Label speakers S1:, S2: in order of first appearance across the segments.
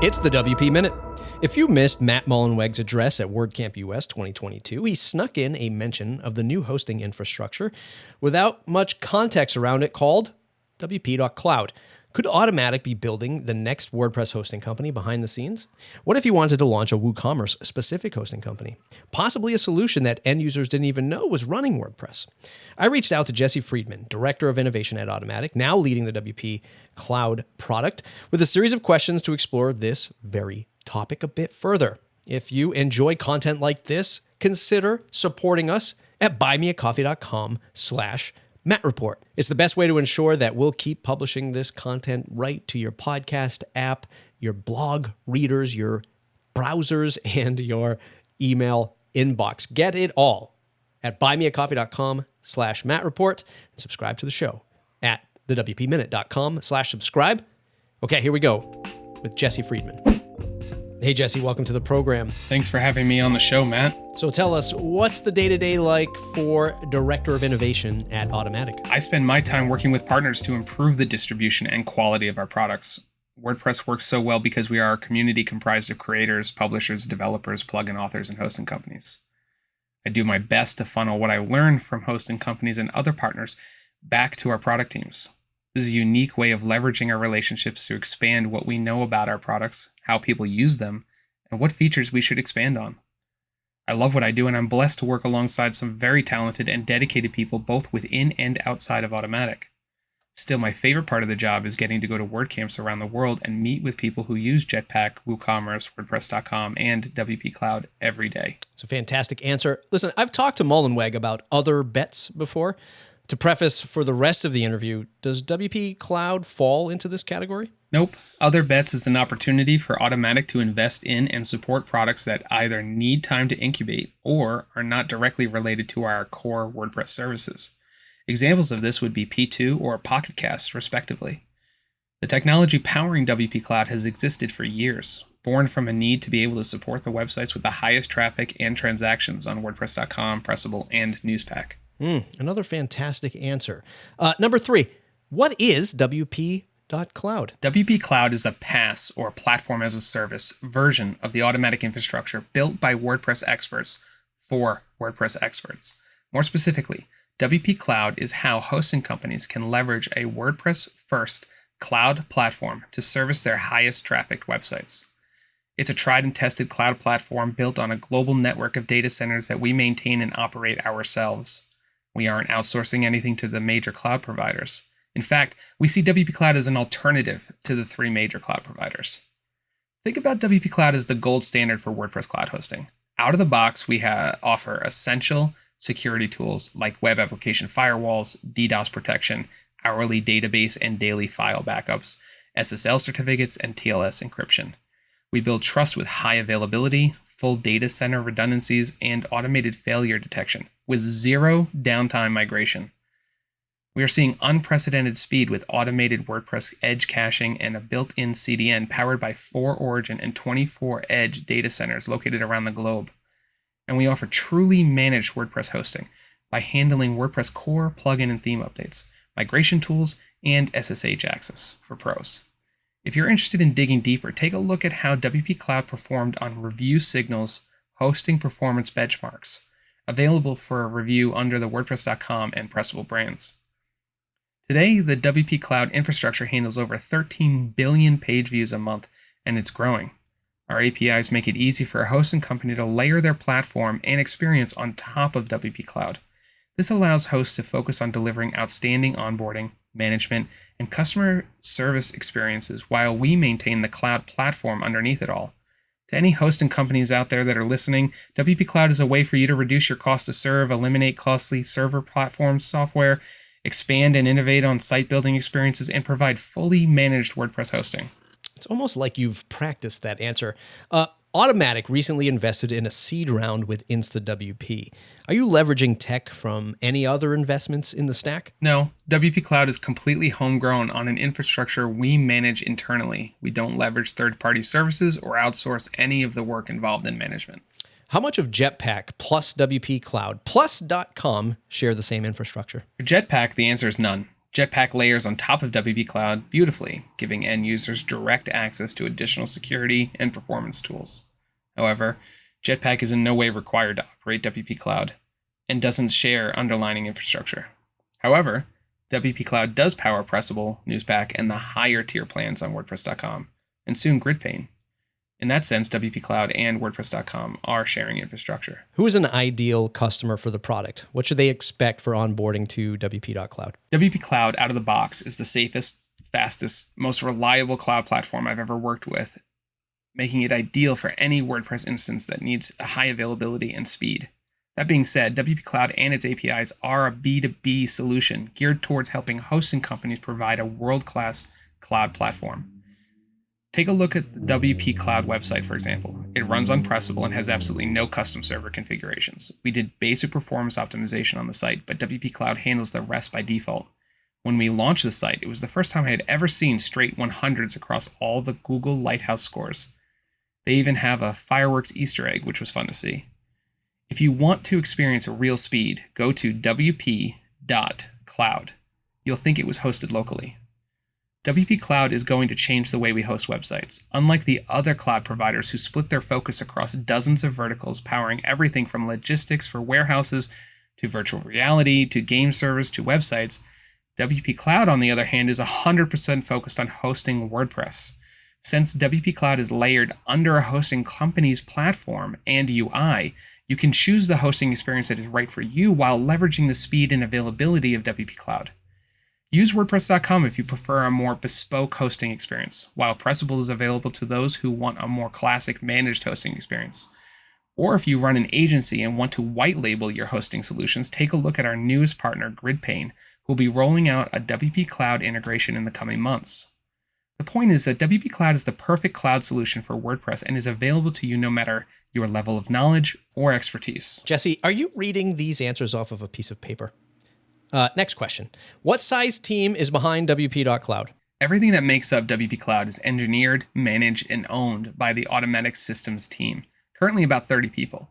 S1: It's the WP Minute. If you missed Matt Mullenweg's address at WordCamp US 2022, he snuck in a mention of the new hosting infrastructure without much context around it called WP.cloud. Could Automattic be building the next WordPress hosting company behind the scenes? What if you wanted to launch a WooCommerce specific hosting company? Possibly a solution that end users didn't even know was running WordPress. I reached out to Jesse Friedman, Director of Innovation at Automattic, now leading the WP.cloud product, with a series of questions to explore this very topic a bit further. If you enjoy content like this, consider supporting us at buymeacoffee.com/Matt Report. It's the best way to ensure that we'll keep publishing this content right to your podcast app, your blog readers, your browsers, and your email inbox. Get it all at buymeacoffee.com/Matt Report and subscribe to the show at thewpminute.com/subscribe. Okay, here we go with Jesse Friedman. Hey, Jesse, welcome to the program.
S2: Thanks for having me on the show, Matt.
S1: So tell us, what's the day-to-day like for Director of Innovation at Automattic?
S2: I spend my time working with partners to improve the distribution and quality of our products. WordPress works so well because we are a community comprised of creators, publishers, developers, plugin authors, and hosting companies. I do my best to funnel what I learn from hosting companies and other partners back to our product teams. This is a unique way of leveraging our relationships to expand what we know about our products, how people use them, and what features we should expand on. I love what I do, and I'm blessed to work alongside some very talented and dedicated people both within and outside of Automattic. Still, my favorite part of the job is getting to go to WordCamps around the world and meet with people who use Jetpack, WooCommerce, WordPress.com, and WP.cloud every day.
S1: It's a fantastic answer. Listen, I've talked to Mullenweg about other bets before. To preface for the rest of the interview, does WP.cloud fall into this category?
S2: Nope. Other Bets is an opportunity for Automattic to invest in and support products that either need time to incubate or are not directly related to our core WordPress services. Examples of this would be P2 or Pocket Cast, respectively. The technology powering WP.cloud has existed for years, born from a need to be able to support the websites with the highest traffic and transactions on WordPress.com, Pressable, and Newspack.
S1: Another fantastic answer. Number 3, what is WP.cloud?
S2: WP.cloud is a PaaS, or Platform as a Service, version of the Automattic infrastructure built by WordPress experts for WordPress experts. More specifically, WP.cloud is how hosting companies can leverage a WordPress-first cloud platform to service their highest trafficked websites. It's a tried and tested cloud platform built on a global network of data centers that we maintain and operate ourselves. We aren't outsourcing anything to the major cloud providers. In fact, we see WP.cloud as an alternative to the 3 major cloud providers. Think about WP.cloud as the gold standard for WordPress cloud hosting. Out of the box, we offer essential security tools like web application firewalls, DDoS protection, hourly database and daily file backups, SSL certificates, and TLS encryption. We build trust with high availability, full data center redundancies, and automated failure detection with zero downtime migration. We are seeing unprecedented speed with automated WordPress edge caching and a built-in CDN powered by 4 origin and 24 edge data centers located around the globe. And we offer truly managed WordPress hosting by handling WordPress core, plugin, and theme updates, migration tools, and SSH access for pros. If you're interested in digging deeper, take a look at how WP.cloud performed on Review Signal's hosting performance benchmarks, available for a review under the WordPress.com and Pressable brands. Today, the WP.cloud infrastructure handles over 13 billion page views a month, and it's growing. Our APIs make it easy for a hosting company to layer their platform and experience on top of WP.cloud. This allows hosts to focus on delivering outstanding onboarding, management, and customer service experiences while we maintain the cloud platform underneath it all. To any hosting companies out there that are listening, WP.cloud is a way for you to reduce your cost to serve, eliminate costly server platform software, expand and innovate on site building experiences, and provide fully managed WordPress hosting.
S1: It's almost like you've practiced that answer. Automattic recently invested in a seed round with InstaWP. Are you leveraging tech from any other investments in the stack?
S2: No, WP.cloud is completely homegrown on an infrastructure we manage internally. We don't leverage third-party services or outsource any of the work involved in management.
S1: How much of Jetpack plus WP.cloud plus .com share the same infrastructure?
S2: For Jetpack, the answer is none. Jetpack layers on top of WP.cloud beautifully, giving end users direct access to additional security and performance tools. However, Jetpack is in no way required to operate WP.cloud and doesn't share underlying infrastructure. However, WP.cloud does power Pressable, Newspack, and the higher tier plans on WordPress.com, and soon GridPane. In that sense, WP.cloud and WordPress.com are sharing infrastructure.
S1: Who is an ideal customer for the product? What should they expect for onboarding to WP.cloud?
S2: WP.cloud out of the box is the safest, fastest, most reliable cloud platform I've ever worked with, making it ideal for any WordPress instance that needs a high availability and speed. That being said, WP.cloud and its APIs are a B2B solution geared towards helping hosting companies provide a world-class cloud platform. Take a look at the WP.cloud website, for example. It runs on Pressable and has absolutely no custom server configurations. We did basic performance optimization on the site, but WP.cloud handles the rest by default. When we launched the site, it was the first time I had ever seen straight 100s across all the Google Lighthouse scores. They even have a fireworks Easter egg, which was fun to see. If you want to experience a real speed, go to WP.cloud. You'll think it was hosted locally. WP.cloud is going to change the way we host websites. Unlike the other cloud providers who split their focus across dozens of verticals, powering everything from logistics for warehouses to virtual reality to game servers to websites, WP.cloud, on the other hand, is 100% focused on hosting WordPress. Since WP.cloud is layered under a hosting company's platform and UI, you can choose the hosting experience that is right for you while leveraging the speed and availability of WP.cloud. Use WordPress.com if you prefer a more bespoke hosting experience, while Pressable is available to those who want a more classic managed hosting experience. Or if you run an agency and want to white label your hosting solutions, take a look at our newest partner, GridPane, who will be rolling out a WP.cloud integration in the coming months. The point is that WP.cloud is the perfect cloud solution for WordPress and is available to you no matter your level of knowledge or expertise.
S1: Jesse, are you reading these answers off of a piece of paper? Next question. What size team is behind WP.cloud?
S2: Everything that makes up WP.cloud is engineered, managed, and owned by the Automattic systems team, currently about 30 people.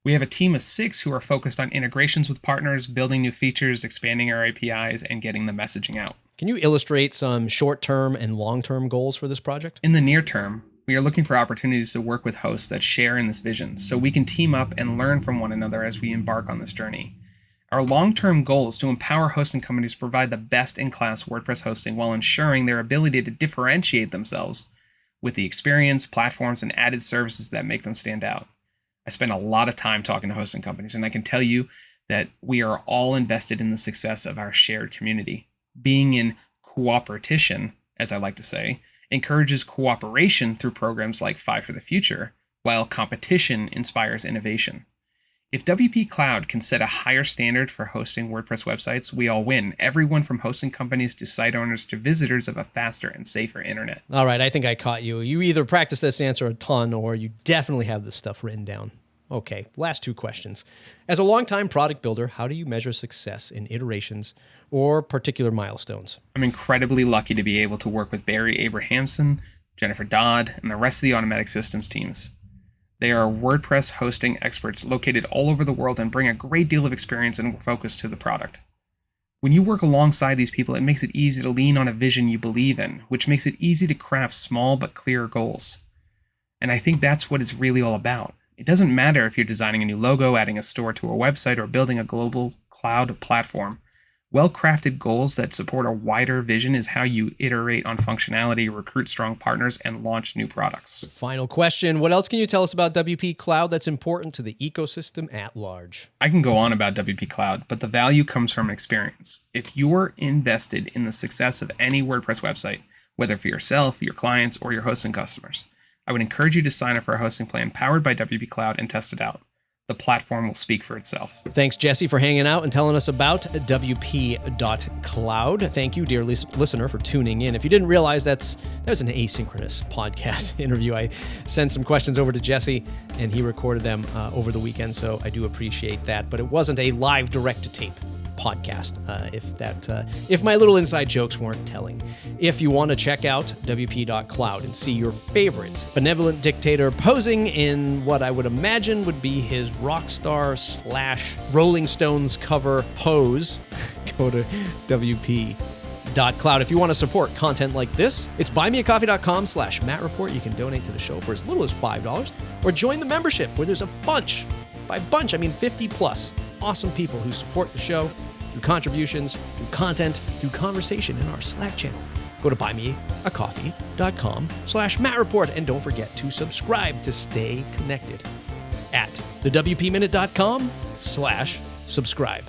S2: We have a team of 6 who are focused on integrations with partners, building new features, expanding our APIs, and getting the messaging out.
S1: Can you illustrate some short-term and long-term goals for this project?
S2: In the near term, we are looking for opportunities to work with hosts that share in this vision so we can team up and learn from one another as we embark on this journey. Our long-term goal is to empower hosting companies to provide the best-in-class WordPress hosting while ensuring their ability to differentiate themselves with the experience, platforms, and added services that make them stand out. I spend a lot of time talking to hosting companies, and I can tell you that we are all invested in the success of our shared community. Being in cooperation, as I like to say, encourages cooperation through programs like Five for the Future, while competition inspires innovation. If WP.cloud can set a higher standard for hosting WordPress websites, we all win. Everyone from hosting companies to site owners to visitors of a faster and safer internet.
S1: All right, I think I caught you. You either practice this answer a ton or you definitely have this stuff written down. Okay, last 2 questions. As a longtime product builder, how do you measure success in iterations or particular milestones?
S2: I'm incredibly lucky to be able to work with Barry Abrahamson, Jennifer Dodd, and the rest of the Automattic systems teams. They are WordPress hosting experts located all over the world and bring a great deal of experience and focus to the product. When you work alongside these people, it makes it easy to lean on a vision you believe in, which makes it easy to craft small but clear goals. And I think that's what it's really all about. It doesn't matter if you're designing a new logo, adding a store to a website, or building a global cloud platform. Well-crafted goals that support a wider vision is how you iterate on functionality, recruit strong partners, and launch new products.
S1: Final question. What else can you tell us about WP.cloud that's important to the ecosystem at large?
S2: I can go on about WP.cloud, but the value comes from experience. If you're invested in the success of any WordPress website, whether for yourself, your clients, or your hosting customers, I would encourage you to sign up for a hosting plan powered by WP.cloud and test it out. The platform will speak for itself.
S1: Thanks, Jesse, for hanging out and telling us about WP.cloud. Thank you, dear listener, for tuning in. If you didn't realize that was an asynchronous podcast interview. I sent some questions over to Jesse, and he recorded them over the weekend, so I do appreciate that. But it wasn't a live direct-to-tape podcast, if my little inside jokes weren't telling. If you want to check out WP.cloud and see your favorite benevolent dictator posing in what I would imagine would be his rock star / Rolling Stones cover pose, go to WP.cloud. WP.cloud. If you want to support content like this, it's buymeacoffee.com/MattReport. You can donate to the show for as little as $5 or join the membership where there's a bunch. By bunch, I mean 50 plus awesome people who support the show through contributions, through content, through conversation in our Slack channel. Go to buymeacoffee.com/MattReport and don't forget to subscribe to stay connected at thewpminute.com/subscribe.